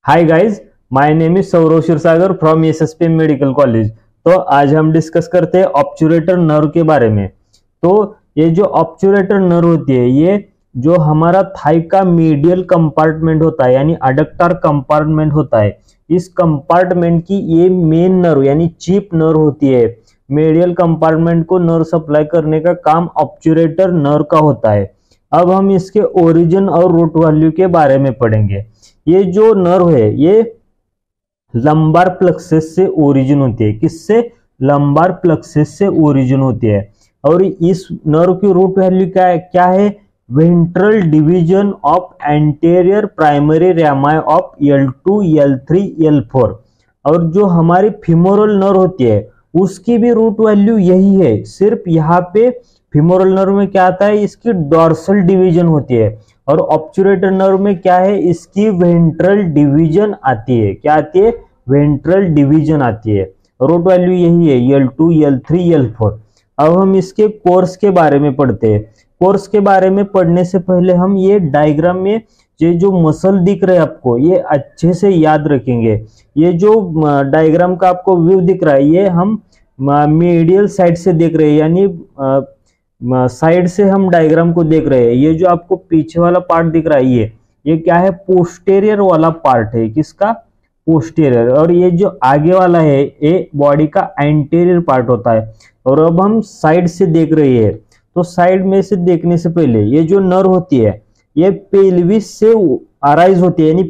Hi guys, my name is Saurav Kshirsagar from SSP medical college. तो आज हम डिस्कस करते हैं ऑब्चुरेटर नर्व के बारे में। तो ये जो ऑब्चुरेटर नर्व होती है, ये जो हमारा थाई का मीडियल कंपार्टमेंट होता है यानी अडक्टर कंपार्टमेंट होता है, इस कंपार्टमेंट की ये मेन नर्व यानी चीफ नर्व होती है। मीडियल कंपार्टमेंट को नर्व सप्लाई करने का काम ऑब्चुरेटर नर्व का होता है। अब हम इसके ओरिजिन और रूट वैल्यू के बारे में पढ़ेंगे। ये जो नर्व है ये लंबार प्लेक्सस से ओरिजिन होती है। किससे? लंबार प्लेक्सस से ओरिजिन होती है। और इस नर्व की रूट वैल्यू क्या है? Ventral division of anterior primary Ramai of L2, L3, L4। और जो हमारी फीमोरल नर्व होती है उसकी भी रूट वैल्यू यही है। सिर्फ यहाँ पे फीमोरल नर्व में क्या आता है, इसकी डॉर्सल डिवीजन होती है। और ऑब्चुरेटर नर्व में क्या है, इसकी वेंट्रल डिवीजन आती है। क्या आती है? वेंट्रल डिवीजन आती है। रूट वैल्यू यही है, L2, L3, L4। अब हम इसके कोर्स के बारे में पढ़ते हैं। कोर्स के बारे में पढ़ने से पहले हम ये डायग्राम में ये जो मसल दिख रहे हैं आपको, ये अच्छे से याद रखेंगे। ये जो डायग्राम का आपको व्यू दिख रहा है, ये हम मीडियल साइड से देख रहे हैं, यानी साइड से हम डायग्राम को देख रहे हैं। ये जो आपको पीछे वाला पार्ट दिख रहा है, ये क्या है? पोस्टेरियर वाला पार्ट है। किसका? पोस्टेरियर। और ये जो आगे वाला है ये बॉडी का एंटीरियर पार्ट होता है। और अब हम साइड से देख रहे हैं, तो साइड में से देखने से पहले ये जो नर्व होती है ये पेल्विस से अराइज होती है, यानी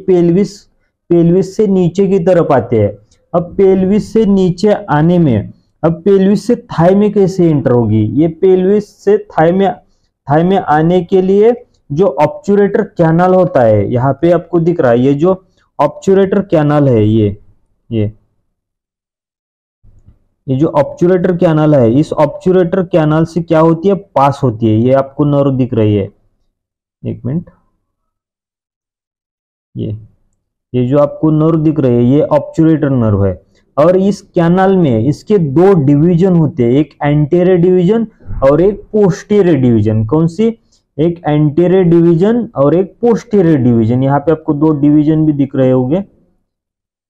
पेल्विस से नीचे की तरफ आते हैं। अब पेल्विस से नीचे आने में, अब पेल्विस से थाई में कैसे एंटर होगी? ये पेल्विस से थाई में आने के लिए जो ऑब्चुरेटर कैनाल होता है, यहाँ पे आपको दिख रहा है ये जो ऑब्चुरेटर कैनाल है, ये जो ऑब्चुरेटर कैनाल है, इस ऑब्चुरेटर कैनाल से क्या होती है? पास होती है। ये आपको नर्व दिख रही है, एक मिनट। ये जो आपको नर्व दिख रही है ये ऑब्चुरेटर नर्व है। और इस कैनाल में इसके दो डिवीजन होते हैं, एक एंटीरियर डिवीजन और एक पोस्टीरियर डिवीजन। कौन सी? एक एंटीरियर डिवीजन और एक पोस्टीरियर डिवीजन। यहाँ पे आपको दो डिवीजन भी दिख रहे होंगे।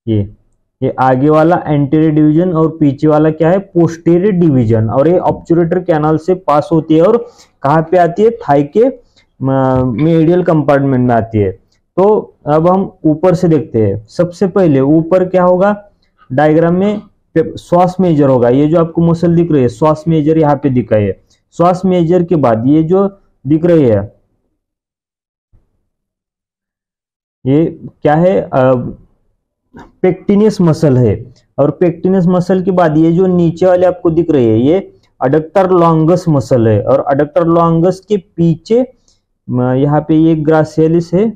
ये आगे वाला एंटीरियर डिवीजन और पीछे वाला क्या है? Posterior division. और ये ऑब्चुरेटर कैनाल से पास होती है और कहाँ पे आती है? थाई के मीडियल कंपार्टमेंट में आती है। तो अब हम ऊपर से देखते हैं। सबसे पहले ऊपर क्या होगा? डायग्राम में श्वास मेजर होगा। ये जो आपको मसल दिख रही है श्वास मेजर यहाँ पे दिख रही है। श्वास मेजर के बाद ये जो दिख रही है ये क्या है? पेक्टिनियस मसल है। और पेक्टिनियस मसल के बाद ये जो नीचे वाले आपको दिख रही है ये अडक्टर लॉन्गस मसल है। और अडक्टर लॉन्गस के पीछे यहाँ पे ये ग्रासियलिस है।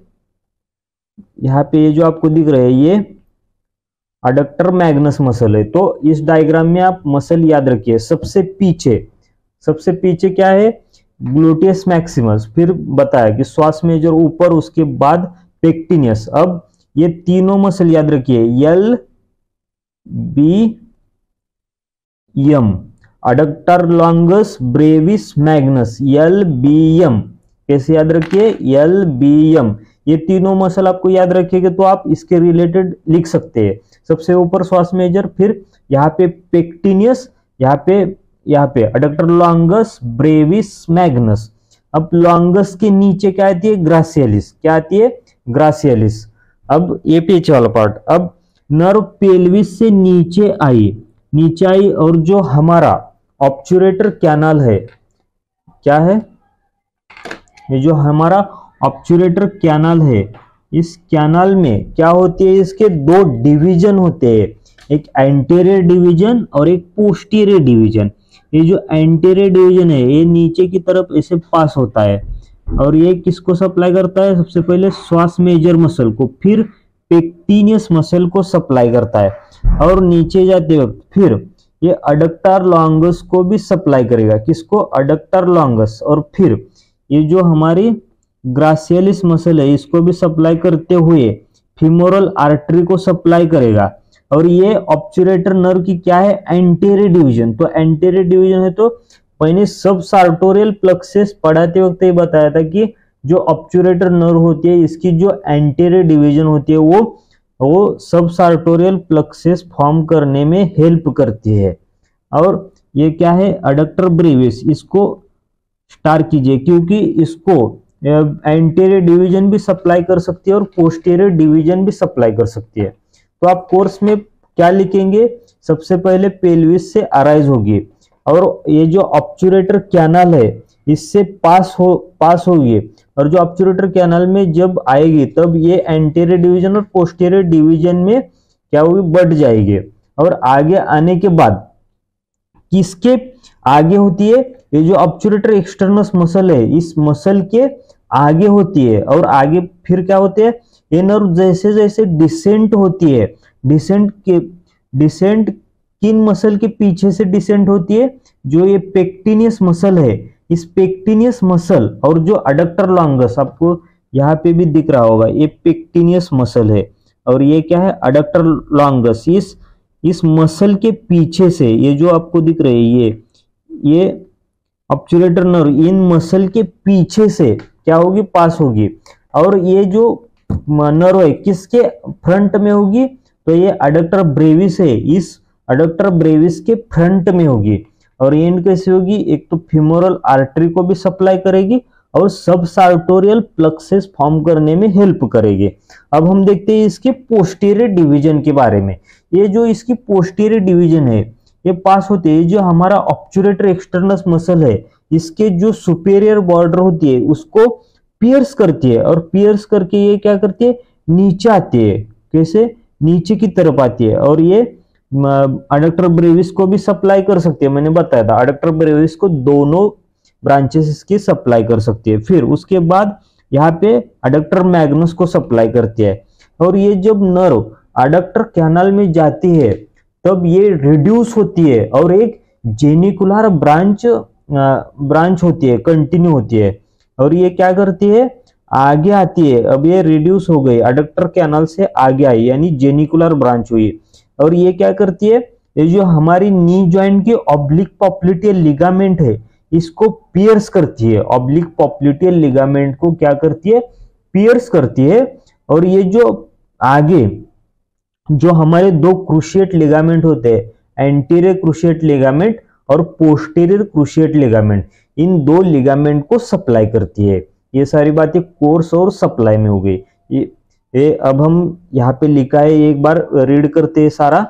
यहाँ पे ये जो आपको दिख रहे हैं ये अडक्टर मैग्नस मसल है। तो इस डायग्राम में आप मसल याद रखिए। सबसे पीछे क्या है? Gluteus Maximus. फिर बताया कि श्वास मेजर ऊपर, उसके बाद पेक्टिनियस। अब ये तीनों मसल याद रखिए, L, B, M। Adductor longus, Brevis, Magnus, L, B, M। कैसे याद रखिए? L, B, M। ये तीनों मसल आपको याद रखिएगा तो आप इसके रिलेटेड लिख सकते हैं। सबसे ऊपर श्वास मेजर, फिर यहाँ पे पेक्टिनियस, यहाँ पे अडक्टर लॉन्गस, ब्रेविस, मैग्नस। अब लॉन्गस के नीचे क्या आती है? ग्रासियलिस। क्या आती है? ग्रासियलिस। अब ये पीछे वाला पार्ट। अब नर्व पेल्विस से नीचे आई और जो हमारा ऑब्चुरेटर कैनाल है, क्या है? ये जो हमारा ऑब्चुरेटर कैनाल है, इस कैनाल में क्या होती है? इसके दो डिवीजन होते हैं, एक एंटीरियर डिवीजन और एक पोस्टीरियर डिवीजन। ये जो एंटीरियर डिवीजन है ये नीचे की तरफ ऐसे पास होता है और ये किसको सप्लाई करता है? सबसे पहले श्वास मेजर मसल को, फिर पेक्टिनियस मसल को सप्लाई करता है। और नीचे जाते वक्त फिर ये अडक्टर लॉन्गस को भी सप्लाई करेगा। किसको? Adductor longus. और फिर ये जो हमारी ग्रासियलिस मसल है इसको भी सप्लाई करते हुए फीमोरल आर्टरी को सप्लाई करेगा। और ये ऑब्चुरेटर नर्व की क्या है? Anterior division. तो एंटीरियर डिवीजन है तो मैंने सब सार्टोरियल प्लेक्सस पढ़ाते वक्त ये बताया था कि जो ऑब्चुरेटर नर्व होती है इसकी जो एंटीरियर डिवीजन होती है वो वो सब सार्टोरियल प्लेक्सस फॉर्म करने में हेल्प करती है। और ये क्या है, अडक्टर ब्रेविस, इसको स्टार कीजिए क्योंकि इसको एंटीरियर डिवीजन भी सप्लाई कर सकती है और पोस्टीरियर डिवीजन भी सप्लाई कर सकती है। तो आप कोर्स में क्या लिखेंगे, सबसे पहले पेल्विस से अराइज होगी और ये जो ऑब्चुरेटर कैनाल है इससे पास होगी, और जो ऑब्चुरेटर कैनाल में जब आएगी तब ये एंटीरियर डिवीजन और पोस्टीरियर डिवीजन में क्या होगी, बढ़ जाएगी। और आगे आने के बाद किसके आगे होती है, ये जो ऑब्चुरेटर एक्सटर्नस मसल है इस मसल के आगे होती है। और आगे फिर क्या होते हैं, ये नर्व जैसे जैसे डिसेंट होती है, डिसेंट किन मसल के पीछे से डिसेंट होती है, जो ये पेक्टिनियस मसल है, इस पेक्टिनियस मसल और जो अडक्टर लॉन्गस, आपको यहाँ पे भी दिख रहा होगा, ये पेक्टिनियस मसल है और ये क्या है, अडक्टर लॉन्गस। इस मसल के पीछे से ये जो आपको दिख रहे हैं ये ऑब्चुरेटर नर्व इन मसल के पीछे से क्या होगी, पास होगी। और ये जो नर्व है किसके फ्रंट में होगी, तो ये अडक्टर ब्रेविस है, इस अडक्टर ब्रेविस के फ्रंट में होगी। और ये कैसे होगी, एक तो फीमोरल आर्टरी को भी सप्लाई करेगी और सब सार्टोरियल प्लेक्सस फॉर्म करने में हेल्प करेगी। अब हम देखते हैं इसके पोस्टीरियर डिवीजन के बारे में। ये जो इसकी पोस्टीरियर डिवीजन है ये पास होती है, जो हमारा ऑब्चुरेटर एक्सटर्नस मसल है इसके जो सुपेरियर बॉर्डर होती है उसको पियर्स करती है, और पियर्स करके ये क्या करती है, नीचे आती है, कैसे, नीचे की तरफ आती है। और ये अडक्टर ब्रेविस को भी सप्लाई कर सकती है, मैंने बताया था अडक्टर ब्रेविस को दोनों ब्रांचेस इसकी सप्लाई कर सकती है। फिर उसके बाद यहाँ पे अडक्टर मैग्नस को सप्लाई करती है। और ये जब नर्व अडक्टर कैनाल में जाती है तब ये रिड्यूस होती है और एक जेनिकुलर ब्रांच होती है, कंटिन्यू होती है। और ये क्या करती है, आगे आती है। अब ये रिड्यूस हो गई, अडक्टर कैनाल से आगे आई यानी जेनिकुलर ब्रांच हुई। और ये क्या करती है, ये जो हमारी नी जॉइंट की ऑब्लिक पॉप्लिटियल लिगामेंट है इसको पियर्स करती है, ऑब्लिक पॉप्लिटियल लिगामेंट को क्या करती है, पियर्स करती है। और ये जो आगे जो हमारे दो क्रूशिएट लिगामेंट होते हैं, एंटीरियर क्रूशिएट लिगामेंट और पोस्टीरियर क्रूशिएट लिगामेंट, इन दो लिगामेंट को सप्लाई करती है। ये सारी बातें कोर्स और सप्लाई में हो गई। ये अब हम यहाँ पे लिखा है, एक बार रीड करते हैं सारा।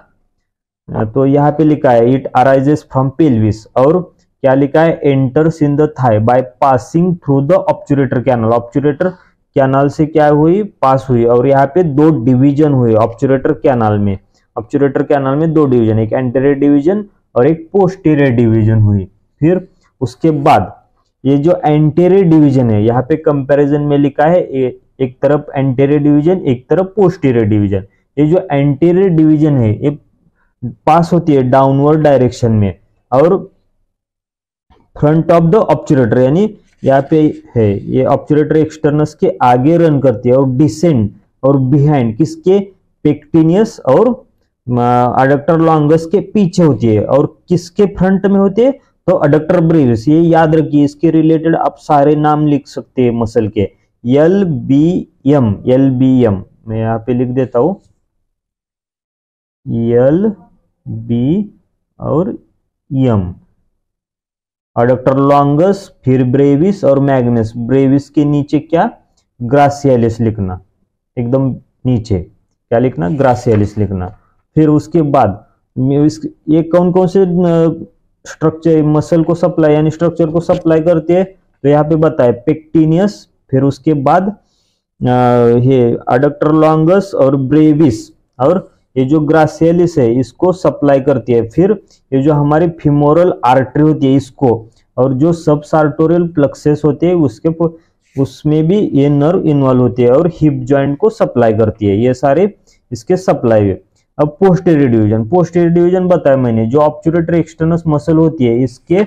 तो यहाँ पे लिखा है इट अराइजेस फ्रॉम पेल्विस, और क्या लिखा है, enters in the thigh by passing through the obturator canal. Obturator canal से क्या हुई, पास हुई। और यहाँ पे दो डिवीजन हुए ऑब्चुरेटर कैनाल में, ऑब्चुरेटर कैनाल में दो डिवीजन, एक एंटीरियर डिवीजन और एक पोस्टीरियर डिवीजन हुई। फिर उसके बाद ये जो एंटीरियर डिवीजन है यहाँ पे कंपैरिजन में लिखा है, एक तरफ एंटीरियर डिवीजन एक तरफ पोस्टीरियर डिवीजन। ये जो एंटीरियर डिवीजन है ये पास होती है डाउनवर्ड डायरेक्शन में और फ्रंट ऑफ द ऑब्चुरेटर, यानी यहाँ पे है ये ऑब्चुरेटर एक्सटर्नस के आगे रन करती है, और डिसेंड और बिहाइंड किसके, पेक्टिनियस और अडक्टर लॉन्गस के पीछे होती है। और किसके फ्रंट में होती है, तो अडक्टर ब्रेविस। ये याद रखिए, इसके रिलेटेड आप सारे नाम लिख सकते हैं मसल के, LBM, मैं यहाँ पे लिख देता हूं, LB और M, अडक्टर लॉन्गस, फिर ब्रेविस और मैग्नस। ब्रेविस के नीचे क्या, ग्रासियालिस लिखना, एकदम नीचे क्या लिखना, ग्रासियालिस लिखना। फिर उसके बाद ये कौन कौन से स्ट्रक्चर मसल को सप्लाई यानी स्ट्रक्चर को सप्लाई करते हैं, तो यहाँ पे बताए पेक्टिनियस, फिर उसके बाद ये अडक्टर लॉन्गस और ब्रेविस, और ये जो ग्रासियालिस है इसको सप्लाई करती है। फिर ये जो हमारी फीमोरल आर्टरी होती है इसको, और जो सब सार्टोरियल प्लेक्सस होते हैं उसमें भी ये नर्व इन्वॉल्व होती है, और हिप जॉइंट को सप्लाई करती है। ये सारे इसके सप्लाई है। अब पोस्टीरियर डिवीजन, पोस्टीरियर डिवीजन बताया मैंने, जो ऑब्चुरेटर एक्सटर्नस मसल होती है इसके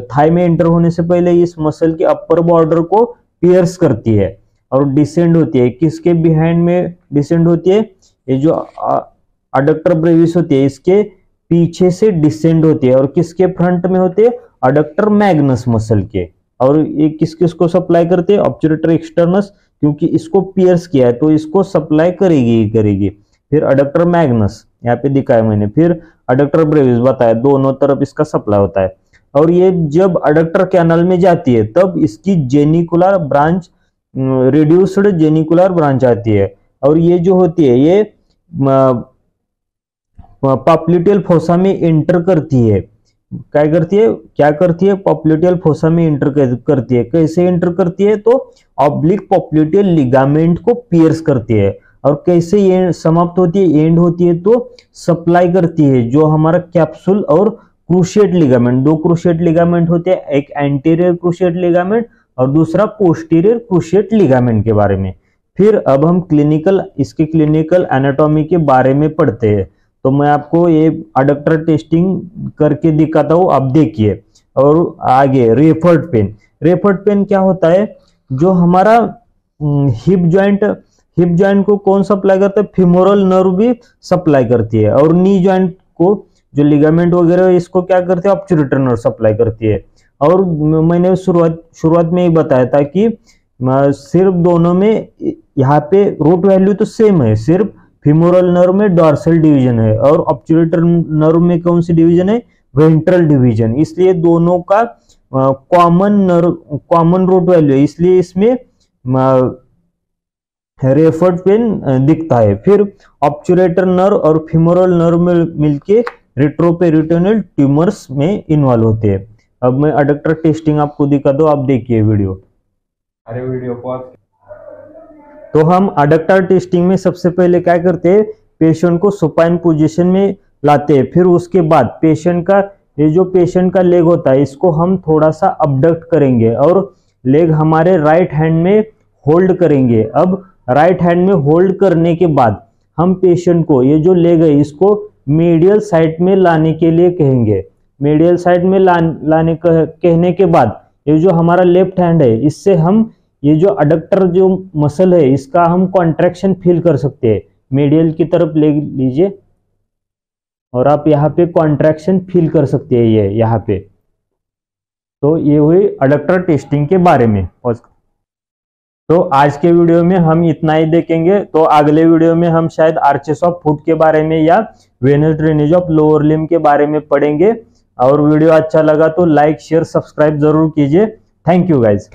थाई में एंटर होने से पहले इस मसल के अपर बॉर्डर को पियर्स करती है और डिसेंड होती है। किसके बिहाइंड में डिसेंड होती है, ये जो अडक्टर ब्रेविस होती है इसके पीछे से डिसेंड होती है। और किसके फ्रंट में होते हैं, अडक्टर मैग्नस मसल के। और ये किस किस को सप्लाई करते हैं, ऑब्चुरेटर एक्सटर्नस, क्योंकि इसको पियर्स किया है तो इसको सप्लाई करेगी ही करेगी। फिर अडक्टर मैग्नस यहाँ पे दिखाया मैंने, फिर अडक्टर ब्रेविस बताया, दोनों तरफ इसका सप्लाई होता है। और ये जब अडक्टर कैनल में जाती है तब इसकी genicular branch, reduced genicular branch आती है, और ये जो होती है ये पॉप्लिटियल फोसा में इंटर करती है। क्या करती है पॉप्लिटियल फोसा में इंटर करती है। कैसे इंटर करती है? तो ऑब्लिक पॉप्लिटियल लिगामेंट को पियर्स करती है। और कैसे ये समाप्त होती है, एंड होती है, तो सप्लाई करती है जो हमारा कैप्सूल और क्रूशिएट लिगामेंट, दो क्रूशिएट लिगामेंट होते हैं, एक एंटीरियर क्रूशिएट लिगामेंट और दूसरा पोस्टीरियर क्रूशिएट लिगामेंट के बारे में। फिर अब हम इसके क्लिनिकल एनाटॉमी के बारे में पढ़ते हैं। तो मैं आपको ये अडक्टर टेस्टिंग करके दिखाता हूँ, आप देखिए। और आगे रेफर्ड पेन क्या होता है? जो हमारा हिप जॉइंट को कौन सप्लाई करता है? फिमोरल नर्व भी सप्लाई करती है। और नी जॉइंट को जो लिगामेंट वगैरह इसको क्या करते हैं? ऑब्चुरेटर नर्व सप्लाई करती है। और मैंने शुरुआत में ही बताया था कि सिर्फ दोनों में यहाँ पे रूट वैल्यू तो सेम है, सिर्फ फिमोरल नर्व में डॉर्सल डिवीजन है और ऑब्चुरेटर नर्व में कौन सी डिवीजन है? Ventral division. इसलिए दोनों का कॉमन रूट वैल्यू है, इसलिए इसमें रेफर्ड पेन दिखता है। फिर ऑब्चुरेटर नर्व और फिमोरल नर्व में मिलके रेट्रोपेरिटोनियल ट्यूमर्स में इन्वॉल्व होते हैं। अब मैं अडक्टर टेस्टिंग आपको दिखा दो, आप देखिए वीडियो। अरे वीडियो पॉज। तो हम अडक्टर टेस्टिंग में सबसे पहले क्या करते हैं? पेशेंट को सुपाइन पोजीशन में लाते हैं। फिर उसके बाद पेशेंट का लेग होता है इसको हम थोड़ा सा अबडक्ट करेंगे और लेग हमारे राइट हैंड में होल्ड करेंगे। अब राइट हैंड में होल्ड करने के बाद हम पेशेंट को ये जो लेग है इसको मीडियल साइड में लाने के लिए कहेंगे। मीडियल साइड में लाने कहने के बाद ये जो हमारा लेफ्ट हैंड है इससे हम ये जो अडक्टर जो मसल है इसका हम कॉन्ट्रैक्शन फील कर सकते हैं। मीडियल की तरफ ले लीजिए और आप यहाँ पे कॉन्ट्रैक्शन फील कर सकते हैं ये यहाँ पे। तो ये हुई अडक्टर टेस्टिंग के बारे में। तो आज के वीडियो में हम इतना ही देखेंगे। तो अगले वीडियो में हम शायद आर्चेस ऑफ फुट के बारे में या venous drainage of lower limb के बारे में पढ़ेंगे। और वीडियो अच्छा लगा तो लाइक शेयर सब्सक्राइब जरूर कीजिए। Thank you guys.